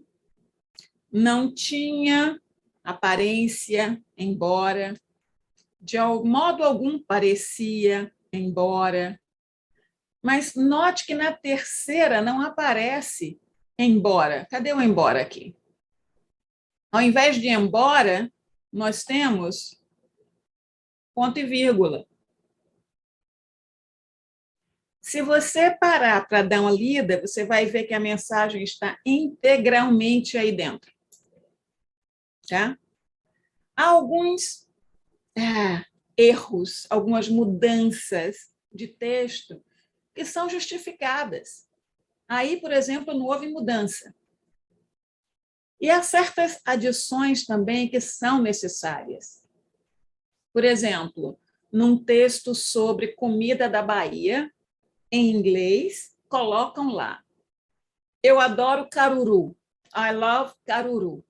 não tinha aparência, embora, de modo algum parecia, embora. Mas note que na terceira não aparece embora. Cadê o embora aqui? Ao invés de embora, nós temos ponto e vírgula. Se você parar para dar uma lida, você vai ver que a mensagem está integralmente aí dentro. Tá? Há alguns erros, algumas mudanças de texto que são justificadas. Aí, por exemplo, não houve mudança. E há certas adições também que são necessárias. Por exemplo, num texto sobre comida da Bahia, em inglês, colocam lá: eu adoro caruru. I love caruru.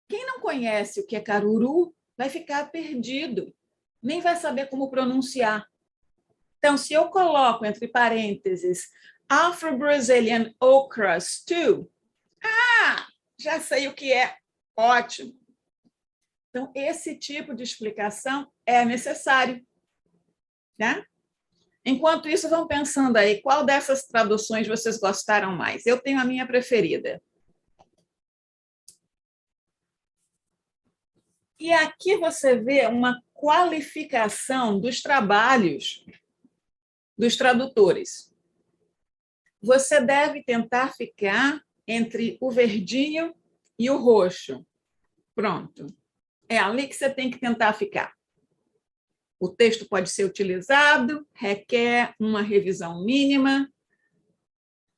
Quem não conhece o que é caruru vai ficar perdido, nem vai saber como pronunciar. Então, se eu coloco entre parênteses Afro-Brazilian okra stew, já sei o que é. Ótimo. Então, esse tipo de explicação é necessário. Né? Enquanto isso, vão pensando aí, qual dessas traduções vocês gostaram mais? Eu tenho a minha preferida. E aqui você vê uma qualificação dos trabalhos dos tradutores. Você deve tentar ficar entre o verdinho e o roxo. Pronto. É ali que você tem que tentar ficar. O texto pode ser utilizado, requer uma revisão mínima,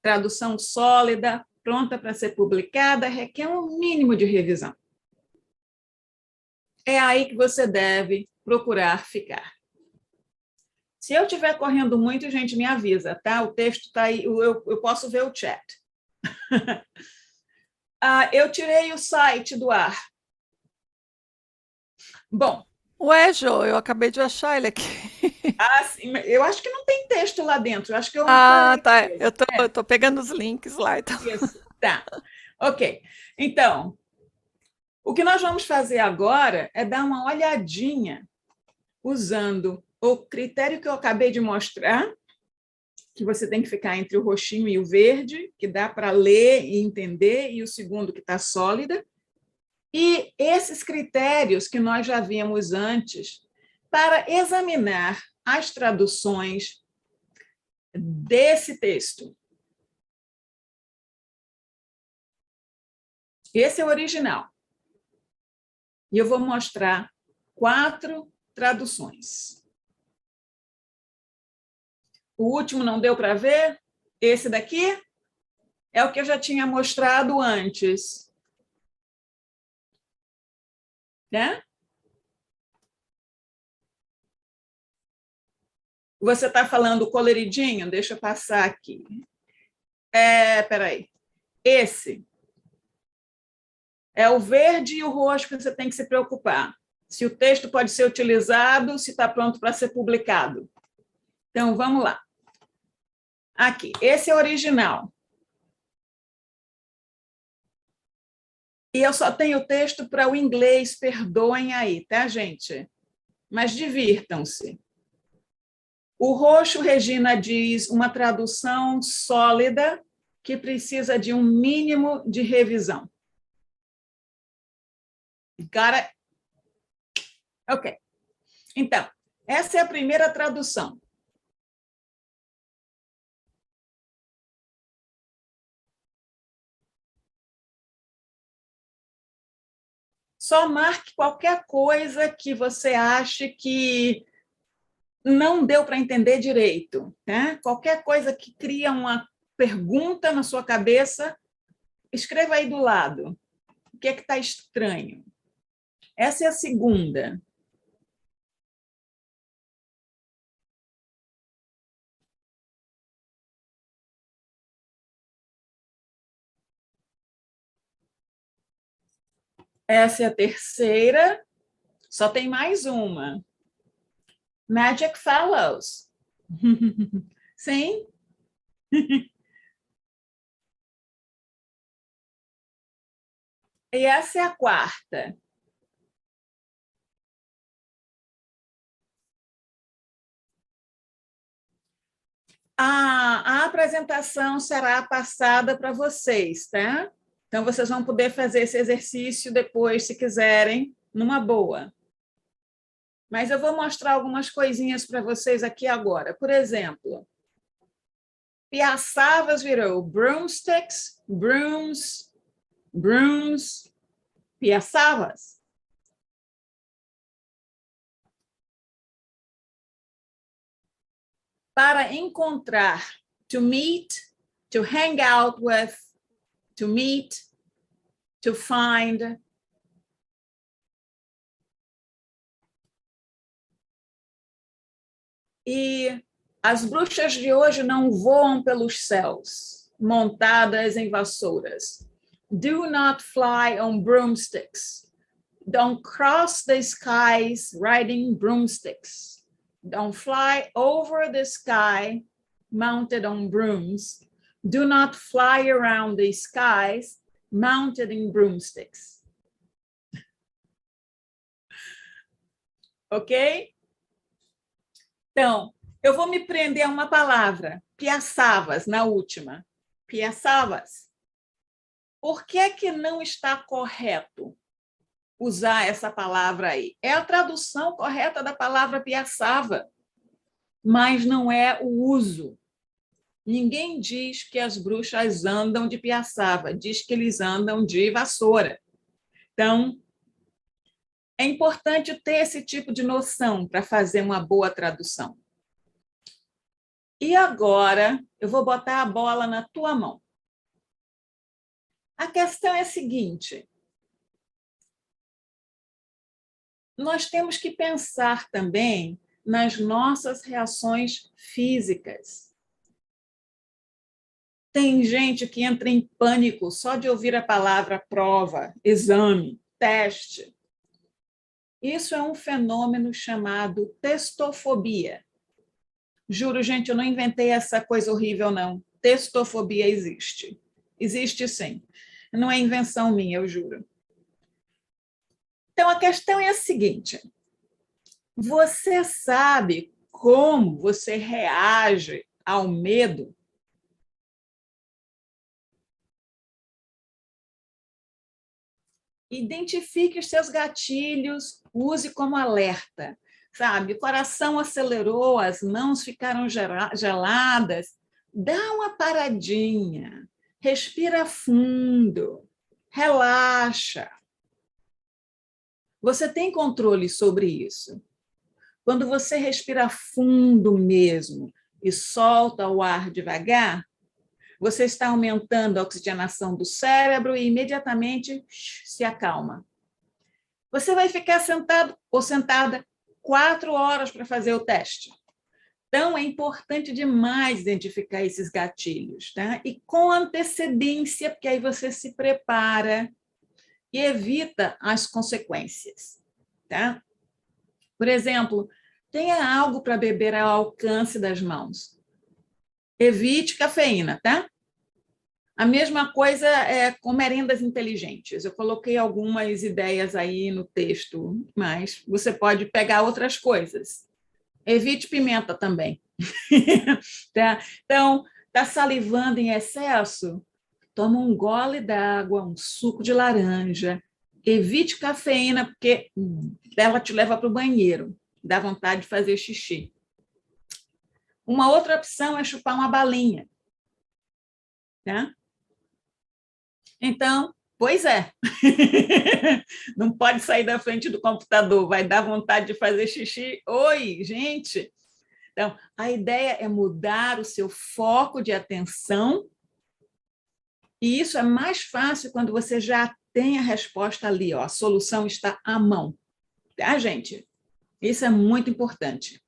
tradução sólida, pronta para ser publicada, requer um mínimo de revisão. É aí que você deve procurar ficar. Se eu estiver correndo muito, gente, me avisa, tá? O texto está aí, eu posso ver o chat. Eu tirei o site do ar. Bom, Ué, Jô, eu acabei de achar ele aqui. Ah, sim, eu acho que não tem texto lá dentro. Eu acho que eu Ah, falei tá. coisa. Eu tô pegando os links lá, então. Isso, tá. Ok. Então, o que nós vamos fazer agora é dar uma olhadinha usando o critério que eu acabei de mostrar, que você tem que ficar entre o roxinho e o verde, que dá para ler e entender, e o segundo que está sólida. E esses critérios que nós já vimos antes, para examinar as traduções desse texto. Esse é o original. E eu vou mostrar 4 traduções. O último não deu para ver? Esse daqui é o que eu já tinha mostrado antes. Né? Você está falando coloridinho? Deixa eu passar aqui. Peraí. Esse é o verde e o roxo que você tem que se preocupar. Se o texto pode ser utilizado, se está pronto para ser publicado. Então, vamos lá. Aqui, esse é o original. E eu só tenho texto para o inglês, perdoem aí, tá, gente? Mas divirtam-se. O roxo, Regina diz, uma tradução sólida que precisa de um mínimo de revisão. Got it? Ok. Então, essa é a primeira tradução. Só marque qualquer coisa que você ache que não deu para entender direito. Né? Qualquer coisa que cria uma pergunta na sua cabeça, escreva aí do lado. O que é que está estranho? Essa é a segunda. Essa é a terceira. Só tem mais uma. Magic Fellows. Sim? E essa é a quarta. A apresentação será passada para vocês, tá? Então, vocês vão poder fazer esse exercício depois, se quiserem, numa boa. Mas eu vou mostrar algumas coisinhas para vocês aqui agora. Por exemplo, piaçavas virou broomsticks, brooms, brooms, piaçavas. Para encontrar, to meet, to hang out with, to meet, to find. E as bruxas de hoje não voam pelos céus, montadas em vassouras. Do not fly on broomsticks. Don't cross the skies riding broomsticks. Don't fly over the sky mounted on brooms. Do not fly around the skies mounted in broomsticks. Ok? Então, eu vou me prender a uma palavra, piaçavas, na última. Piaçavas. Por que não está correto usar essa palavra aí? É a tradução correta da palavra piaçava, mas não é o uso. Ninguém diz que as bruxas andam de piaçava, diz que eles andam de vassoura. Então, é importante ter esse tipo de noção para fazer uma boa tradução. E agora, eu vou botar a bola na tua mão. A questão é a seguinte: nós temos que pensar também nas nossas reações físicas. Tem gente que entra em pânico só de ouvir a palavra prova, exame, teste. Isso é um fenômeno chamado textofobia. Juro, gente, eu não inventei essa coisa horrível, não. Textofobia existe. Existe sim. Não é invenção minha, eu juro. Então, a questão é a seguinte: você sabe como você reage ao medo? Identifique os seus gatilhos, use como alerta. Sabe, o coração acelerou, as mãos ficaram geladas. Dá uma paradinha, respira fundo, relaxa. Você tem controle sobre isso. Quando você respira fundo mesmo e solta o ar devagar, você está aumentando a oxigenação do cérebro e imediatamente se acalma. Você vai ficar sentado ou sentada 4 horas para fazer o teste. Então, é importante demais identificar esses gatilhos, tá? E com antecedência, porque aí você se prepara e evita as consequências, tá? Por exemplo, tenha algo para beber ao alcance das mãos. Evite cafeína, tá? A mesma coisa é com merendas inteligentes. Eu coloquei algumas ideias aí no texto, mas você pode pegar outras coisas. Evite pimenta também. Tá? Então, está salivando em excesso? Toma um gole d'água, um suco de laranja. Evite cafeína, porque ela te leva para o banheiro. Dá vontade de fazer xixi. Uma outra opção é chupar uma balinha. Tá? Então, pois é. Não pode sair da frente do computador, vai dar vontade de fazer xixi. Oi, gente! Então, a ideia é mudar o seu foco de atenção, e isso é mais fácil quando você já tem a resposta ali, ó, a solução está à mão. Tá, gente? Isso é muito importante.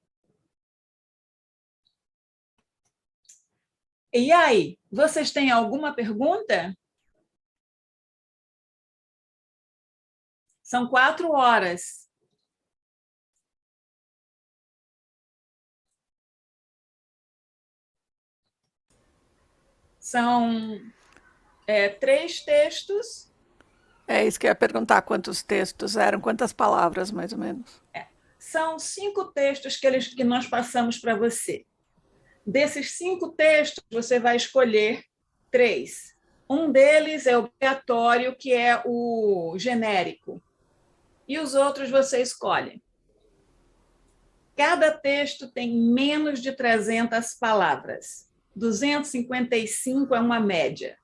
E aí, vocês têm alguma pergunta? São 4 horas. São 3 textos. É isso que eu ia perguntar, quantos textos eram, quantas palavras, mais ou menos. São 5 textos que nós passamos para você. Desses 5 textos, você vai escolher 3. Um deles é obrigatório, que é o genérico. E os outros você escolhe. Cada texto tem menos de 300 palavras. 255 é uma média.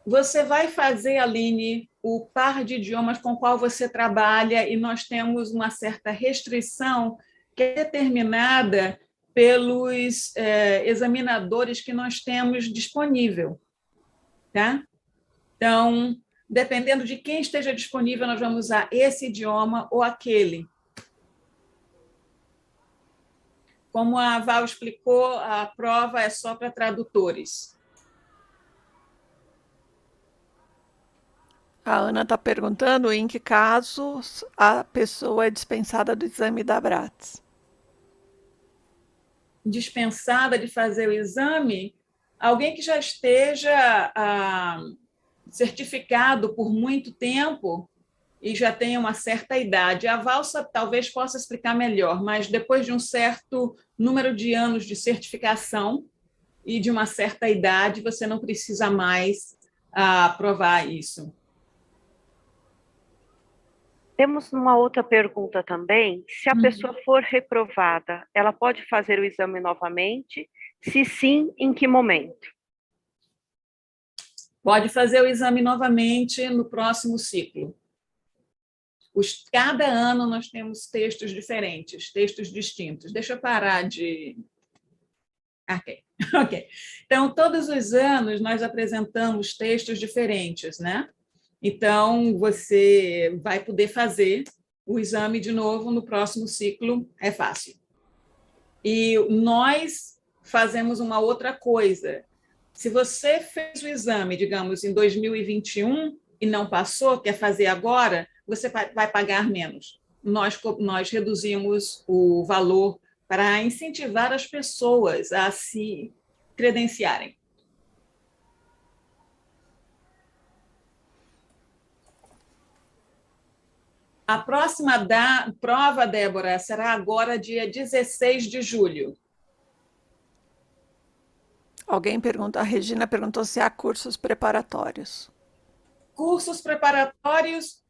Você vai fazer, Aline, o par de idiomas com o qual você trabalha, e nós temos uma certa restrição que é determinada pelos examinadores que nós temos disponível. Tá? Então, dependendo de quem esteja disponível, nós vamos usar esse idioma ou aquele. Como a Val explicou, a prova é só para tradutores. A Ana está perguntando em que casos a pessoa é dispensada do exame da Brats. Dispensada de fazer o exame, alguém que já esteja certificado por muito tempo e já tenha uma certa idade. A Valsa talvez possa explicar melhor, mas depois de um certo número de anos de certificação e de uma certa idade, você não precisa mais provar isso. Temos uma outra pergunta também. Se a pessoa for reprovada, ela pode fazer o exame novamente? Se sim, em que momento? Pode fazer o exame novamente no próximo ciclo. Cada ano nós temos textos diferentes, textos distintos. Deixa eu parar de... Ok. Então, todos os anos nós apresentamos textos diferentes, né? Então, você vai poder fazer o exame de novo no próximo ciclo, é fácil. E nós fazemos uma outra coisa. Se você fez o exame, digamos, em 2021 e não passou, quer fazer agora, você vai pagar menos. Nós reduzimos o valor para incentivar as pessoas a se credenciarem. A próxima prova, Débora, será agora dia 16 de julho. Alguém pergunta, a Regina perguntou se há cursos preparatórios. Cursos preparatórios,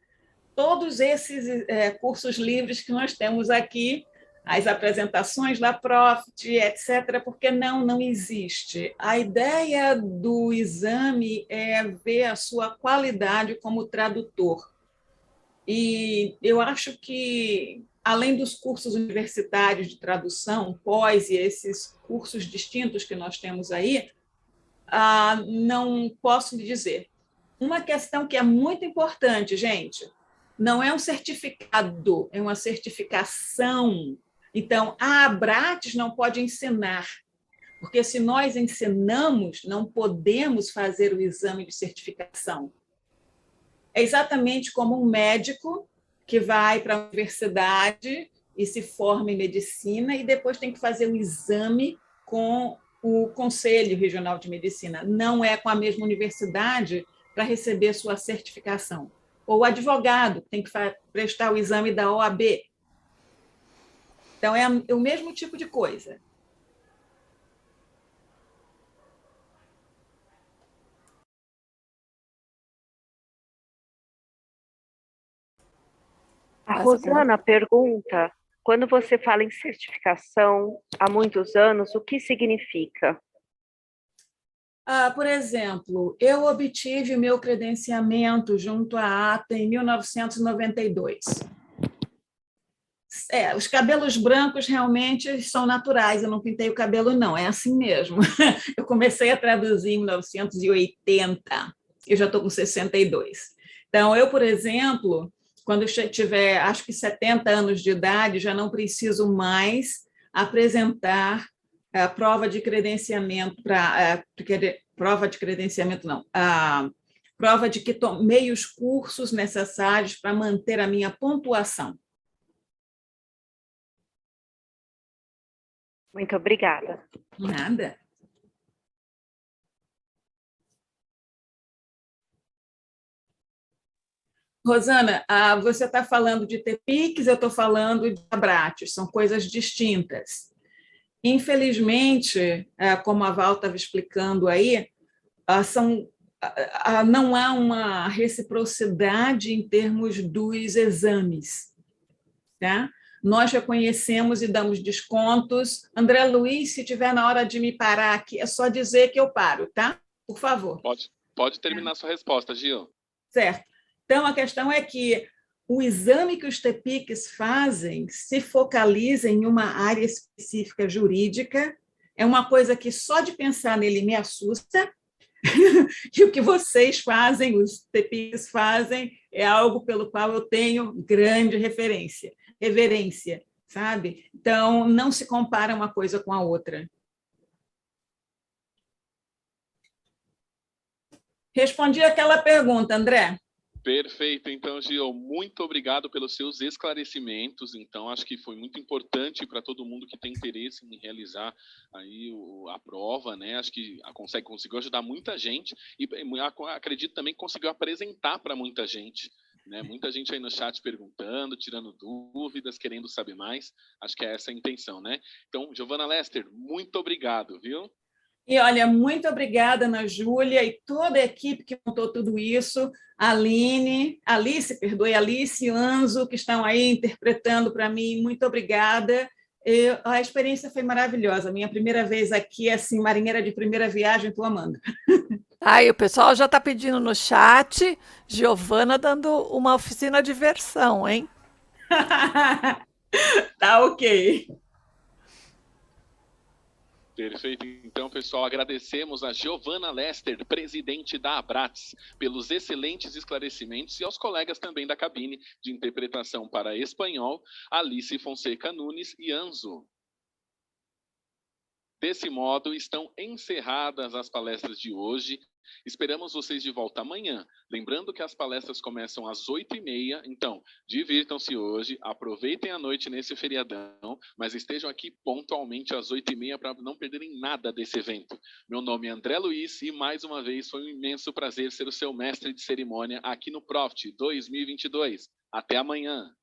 todos esses cursos livres que nós temos aqui, as apresentações da Profit, etc., porque não existe. A ideia do exame é ver a sua qualidade como tradutor. E eu acho que, além dos cursos universitários de tradução, pós e esses cursos distintos que nós temos aí, não posso lhe dizer. Uma questão que é muito importante, gente, não é um certificado, é uma certificação. Então, a Abrates não pode ensinar, porque se nós ensinamos, não podemos fazer o exame de certificação. É exatamente como um médico que vai para a universidade e se forma em medicina e depois tem que fazer o exame com o Conselho Regional de Medicina. Não é com a mesma universidade para receber sua certificação. Ou o advogado tem que prestar o exame da OAB. Então, é o mesmo tipo de coisa. A Rosana pergunta, quando você fala em certificação há muitos anos, o que significa? Por exemplo, eu obtive o meu credenciamento junto à ATA em 1992. Os cabelos brancos realmente são naturais, eu não pintei o cabelo, não, é assim mesmo. Eu comecei a traduzir em 1980, eu já estou com 62. Então, eu, por exemplo, quando eu tiver, acho que 70 anos de idade, já não preciso mais apresentar a prova de credenciamento prova de credenciamento não, a prova de que tomei os cursos necessários para manter a minha pontuação. Muito obrigada. Nada. Rosana, você está falando de TEPICs, eu estou falando de Abrates, são coisas distintas. Infelizmente, como a Val estava explicando aí, não há uma reciprocidade em termos dos exames. Tá? Nós reconhecemos e damos descontos. André Luiz, se tiver na hora de me parar aqui, é só dizer que eu paro, tá? Por favor. Pode terminar sua resposta, Gil. Certo. Então, a questão é que o exame que os TEPICs fazem se focaliza em uma área específica jurídica, é uma coisa que só de pensar nele me assusta, e o que vocês fazem, os TEPICs fazem, é algo pelo qual eu tenho grande reverência, sabe? Então, não se compara uma coisa com a outra. Respondi aquela pergunta, André. Perfeito. Então, Gil, muito obrigado pelos seus esclarecimentos. Então, acho que foi muito importante para todo mundo que tem interesse em realizar aí a prova, né? Acho que conseguiu ajudar muita gente e acredito também que conseguiu apresentar para muita gente, né? Muita gente aí no chat perguntando, tirando dúvidas, querendo saber mais. Acho que é essa a intenção, né? Então, Giovana Lester, muito obrigado, viu? E olha, muito obrigada, Ana Júlia, e toda a equipe que montou tudo isso, Alice e Anzo, que estão aí interpretando para mim, muito obrigada. A experiência foi maravilhosa, minha primeira vez aqui, assim, marinheira de primeira viagem, estou amando. Aí o pessoal já está pedindo no chat, Giovana dando uma oficina de versão, hein? Tá ok. Perfeito. Então, pessoal, agradecemos a Giovana Lester, presidente da Abrates, pelos excelentes esclarecimentos e aos colegas também da cabine de interpretação para espanhol, Alice Fonseca Nunes e Anzo. Desse modo, estão encerradas as palestras de hoje. Esperamos vocês de volta amanhã. Lembrando que as palestras começam às 8h30, então divirtam-se hoje, aproveitem a noite nesse feriadão, mas estejam aqui pontualmente às 8h30 para não perderem nada desse evento. Meu nome é André Luiz e mais uma vez foi um imenso prazer ser o seu mestre de cerimônia aqui no Profit 2022. Até amanhã!